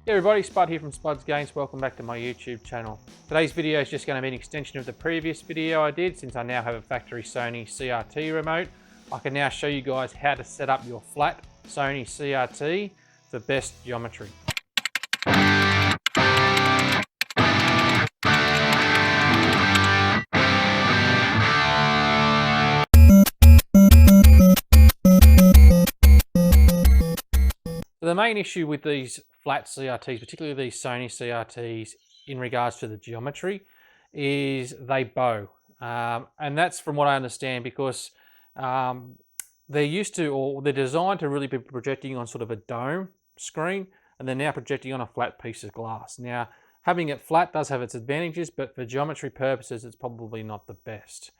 Hey everybody, Spud here from Spud's Games. Welcome back to my YouTube channel. Today's video is just going to be an extension of the previous video I did. Since I now have a factory Sony CRT remote, I can now show you guys how to set up your flat Sony CRT for best geometry. The main issue with these flat CRTs, particularly these Sony CRTs, in regards to the geometry, is they bow. And that's from what I understand because they're used to, or they're designed to really be projecting on sort of a dome screen, and they're now projecting on a flat piece of glass. Now, having it flat does have its advantages, but for geometry purposes, it's probably not the best.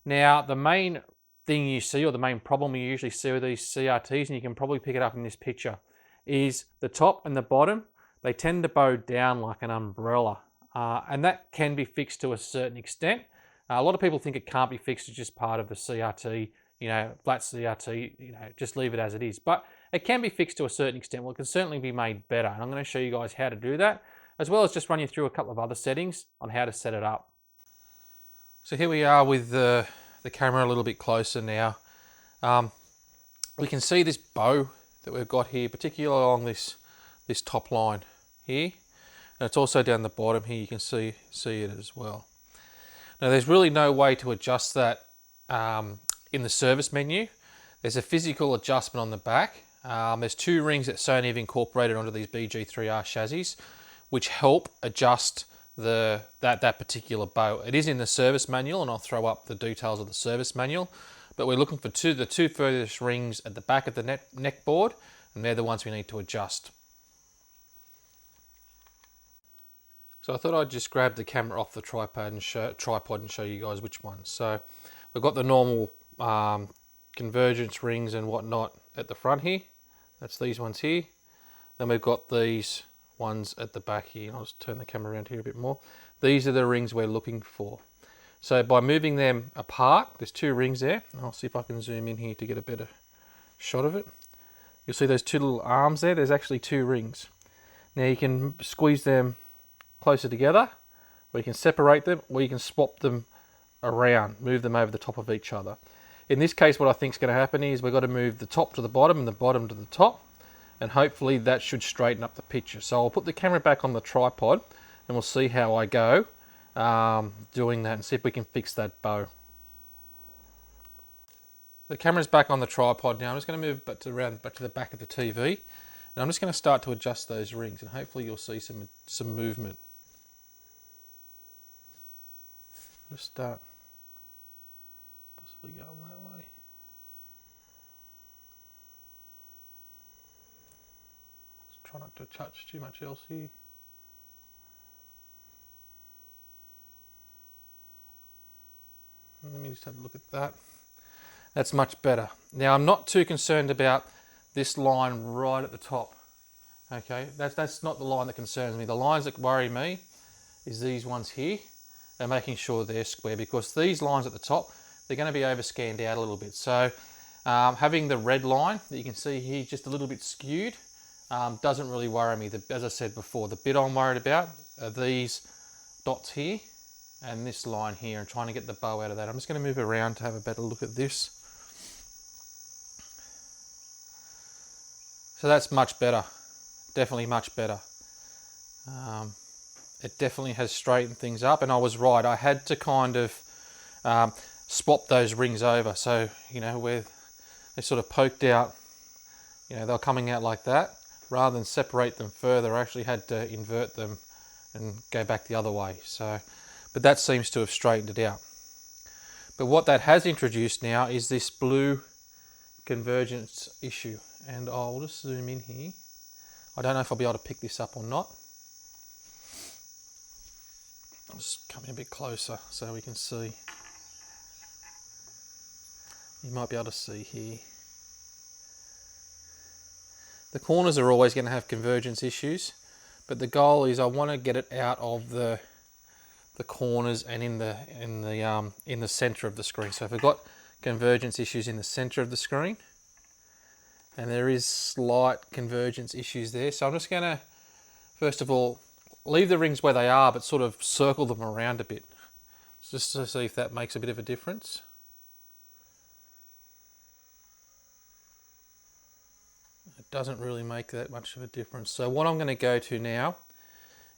Now, the main thing you see, or the main problem you usually see with these CRTs, and you can probably pick it up in this picture, is the top and the bottom, they tend to bow down like an umbrella. And that can be fixed to a certain extent. A lot of people think it can't be fixed, it's just part of the CRT, flat CRT, just leave it as it is. But it can be fixed to a certain extent. Well, it can certainly be made better. And I'm going to show you guys how to do that, as well as just run you through a couple of other settings on how to set it up. So here we are with the camera a little bit closer now. We can see this bow that we've got here, particularly along this top line here, and it's also down the bottom here. You can see it as well. Now there's really no way to adjust that in the service menu. There's a physical adjustment on the back. There's two rings that Sony have incorporated onto these BG3R chassis, which help adjust that particular bow. It is in the service manual, and I'll throw up the details of the service manual. But we're looking for the two furthest rings at the back of the neck board, and they're the ones we need to adjust. So I thought I'd just grab the camera off the tripod and show you guys which ones. So we've got the normal convergence rings and whatnot at the front here. That's these ones here. Then we've got these ones at the back here. I'll just turn the camera around here a bit more. These are the rings we're looking for. So by moving them apart, there's two rings there. I'll see if I can zoom in here to get a better shot of it. You'll see those two little arms there. There's actually two rings. Now you can squeeze them closer together, or you can separate them, or you can swap them around, move them over the top of each other. In this case, what I think is going to happen is we've got to move the top to the bottom and the bottom to the top, and hopefully that should straighten up the picture. So I'll put the camera back on the tripod and we'll see how I go doing that and see if we can fix that bow. The camera's back on the tripod now. I'm just going to move back to the back of the TV, and I'm just going to start to adjust those rings, and hopefully you'll see some movement. Just start possibly going that way. Just try not to touch too much else here. Let me just have a look at that. That's much better. Now I'm not too concerned about this line right at the top. Okay, that's not the line that concerns me. The lines that worry me is these ones here, and making sure they're square, because these lines at the top, they're going to be overscanned out a little bit. So having the red line that you can see here just a little bit skewed doesn't really worry me. As I said before, the bit I'm worried about are these dots here and this line here, and trying to get the bow out of that. I'm just going to move around to have a better look at this. So that's much better, definitely much better. It definitely has straightened things up, and I was right. I had to kind of swap those rings over. So, where they sort of poked out, they were coming out like that. Rather than separate them further, I actually had to invert them and go back the other way. So, but that seems to have straightened it out. But what that has introduced now is this blue convergence issue. And I'll just zoom in here. I don't know if I'll be able to pick this up or not. I'll just come in a bit closer so we can see. You might be able to see here. The corners are always going to have convergence issues, but the goal is I want to get it out of the corners and in the center of the screen. So if we've got convergence issues in the center of the screen, and there is slight convergence issues there, so I'm just going to First of all, leave the rings where they are, but sort of circle them around a bit, just to see if that makes a bit of a difference. It doesn't really make that much of a difference. So what I'm going to go to now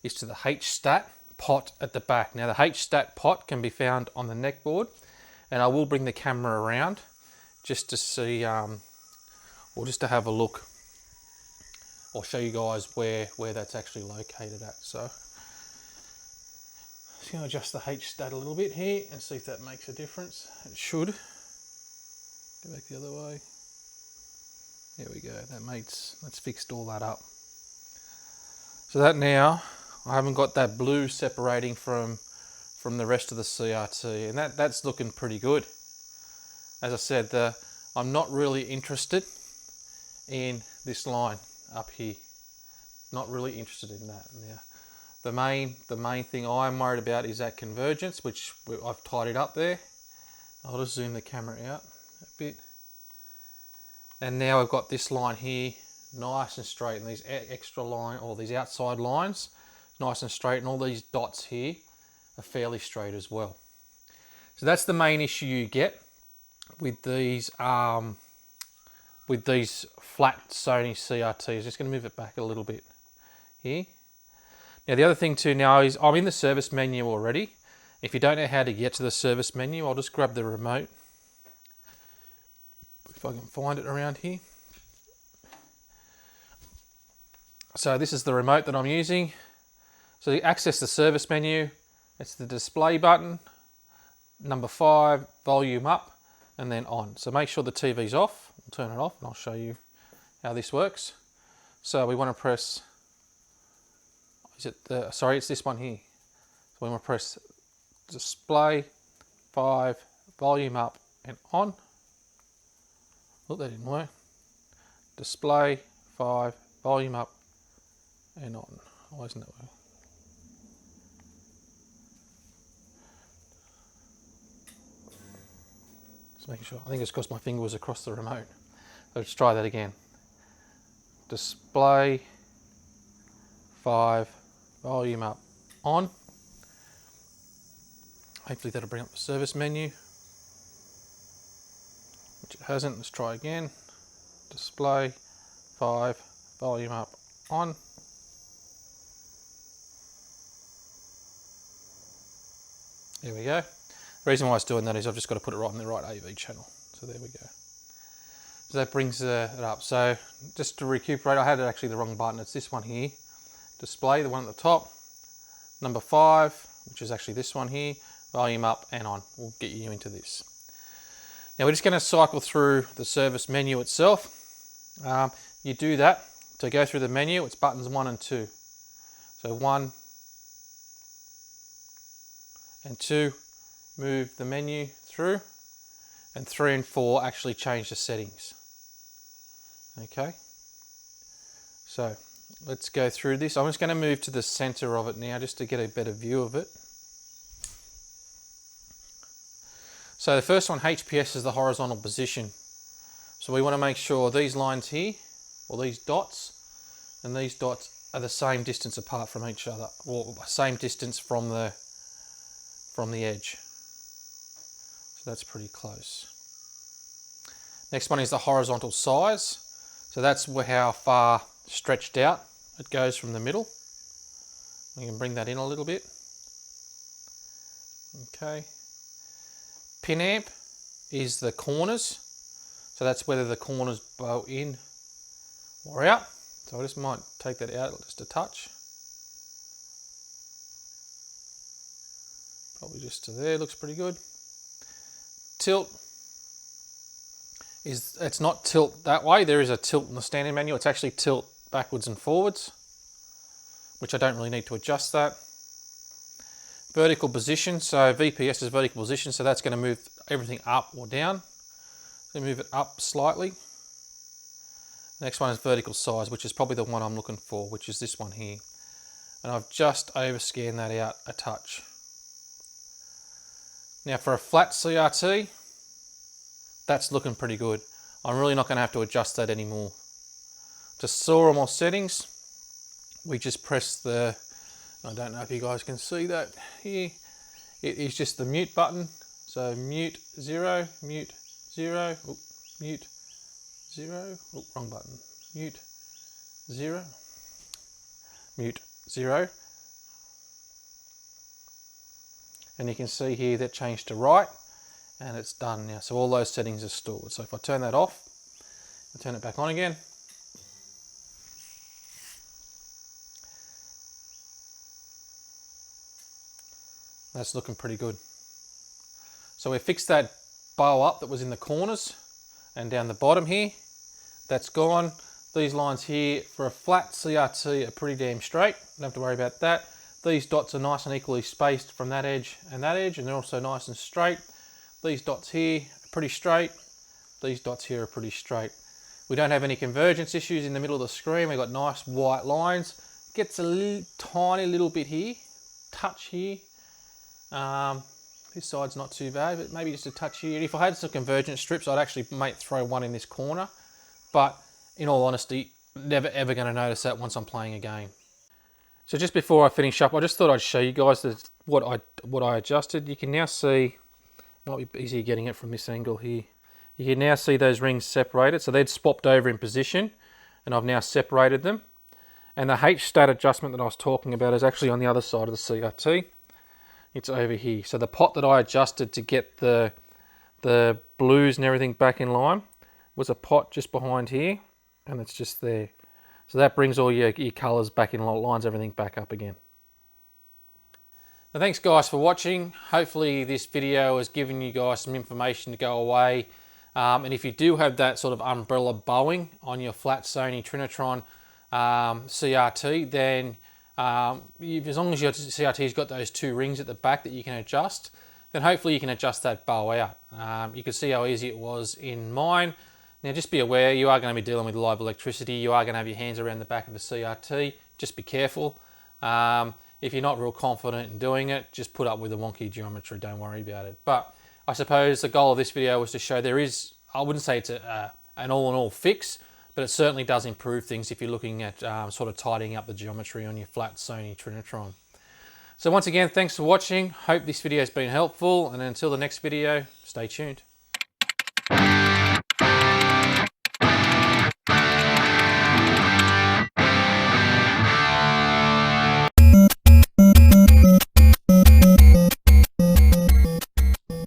is to the H-stat pot at the back. Now the H-stat pot can be found on the neck board, and I will bring the camera around just to see, or just to have a look. I'll show you guys where that's actually located at. So just going to adjust the H-stat a little bit here and see if that makes a difference. It should. Go back the other way. There we go. That's fixed all that up. So that now, I haven't got that blue separating from the rest of the CRT, and that's looking pretty good. As I said, I'm not really interested in this line up here. Not really interested in that. Now, the main thing I'm worried about is that convergence, which I've tidied up there. I'll just zoom the camera out a bit. And now I've got this line here nice and straight, and these extra line, or these outside lines, nice and straight, and all these dots here are fairly straight as well. So that's the main issue you get with these flat Sony CRTs. Just going to move it back a little bit here. Now the other thing too now is I'm in the service menu already. If you don't know how to get to the service menu, I'll just grab the remote. If I can find it around here. So this is the remote that I'm using. So you access the service menu, it's the display button, number 5, volume up, and then on. So make sure the TV's off. I'll turn it off and I'll show you how this works. So we want to press, it's this one here. So we want to press display 5, volume up and on. Oh, that didn't work. Display 5, volume up and on. Why isn't that working? Just making sure. I think it's because my finger was across the remote. Let's try that again. Display 5, volume up, on. Hopefully that'll bring up the service menu, which it hasn't. Let's try again. Display 5, volume up, on. There we go. The reason why it's doing that is I've just got to put it right on the right AV channel. So there we go. So that brings it up. So just to recuperate, I had actually the wrong button. It's this one here. Display, the one at the top. Number 5, which is actually this one here. Volume up and on. We'll get you into this. Now we're just going to cycle through the service menu itself. You do that. To go through the menu, it's buttons 1 and 2. So 1 and 2 move the menu through, and 3 and 4 actually change the settings. Okay, so let's go through this. I'm just going to move to the center of it now just to get a better view of it. So the first one, HPS, is the horizontal position. So we want to make sure these lines here, or these dots, and these dots are the same distance apart from each other, or same distance from the edge. So that's pretty close. Next one is the horizontal size. So that's how far stretched out it goes from the middle. We can bring that in a little bit. Okay. Pin amp is the corners. So that's whether the corners bow in or out. So I just might take that out just a touch. Probably just to there, looks pretty good. Tilt is, it's not tilt that way. There is a tilt in the standard menu. It's actually tilt backwards and forwards, which I don't really need to adjust that. Vertical position, so VPS is vertical position, so that's going to move everything up or down. So move it up slightly. The next one is vertical size, which is probably the one I'm looking for, which is this one here. And I've just overscanned that out a touch. Now for a flat CRT, that's looking pretty good. I'm really not going to have to adjust that anymore. To store all my settings, we just press the, I don't know if you guys can see that here, it is just the mute button. So mute 0, mute 0, oh, mute 0, oh, wrong button, mute 0, mute 0. And you can see here that changed to right, and it's done now. So all those settings are stored. So if I turn that off, I turn it back on again. That's looking pretty good. So we fixed that bow up that was in the corners and down the bottom here. That's gone. These lines here for a flat CRT are pretty damn straight. Don't have to worry about that. These dots are nice and equally spaced from that edge, and they're also nice and straight. These dots here are pretty straight. These dots here are pretty straight. We don't have any convergence issues in the middle of the screen. We've got nice white lines. Gets a tiny little bit here, touch here. This side's not too bad, but maybe just a touch here. If I had some convergence strips, I'd actually throw one in this corner. But in all honesty, never ever going to notice that once I'm playing a game. So just before I finish up, I just thought I'd show you guys what I adjusted. You can now see, it might be easier getting it from this angle here. You can now see those rings separated. So they'd swapped over in position, and I've now separated them. And the H-stat adjustment that I was talking about is actually on the other side of the CRT. It's over here. So the pot that I adjusted to get the blues and everything back in line was a pot just behind here, and it's just there. So that brings all your colours back in, lines everything back up again. Now, thanks guys for watching. Hopefully this video has given you guys some information to go away. And if you do have that sort of umbrella bowing on your Flat Sony Trinitron CRT, then as long as your CRT's got those two rings at the back that you can adjust, then hopefully you can adjust that bow out. You can see how easy it was in mine. Now just be aware, you are going to be dealing with live electricity. You are going to have your hands around the back of the CRT. Just be careful. If you're not real confident in doing it, just put up with the wonky geometry. Don't worry about it. But I suppose the goal of this video was to show there is, I wouldn't say it's an all-in-all fix, but it certainly does improve things if you're looking at sort of tidying up the geometry on your Flat Sony Trinitron. So once again, thanks for watching. Hope this video has been helpful, and until the next video, stay tuned.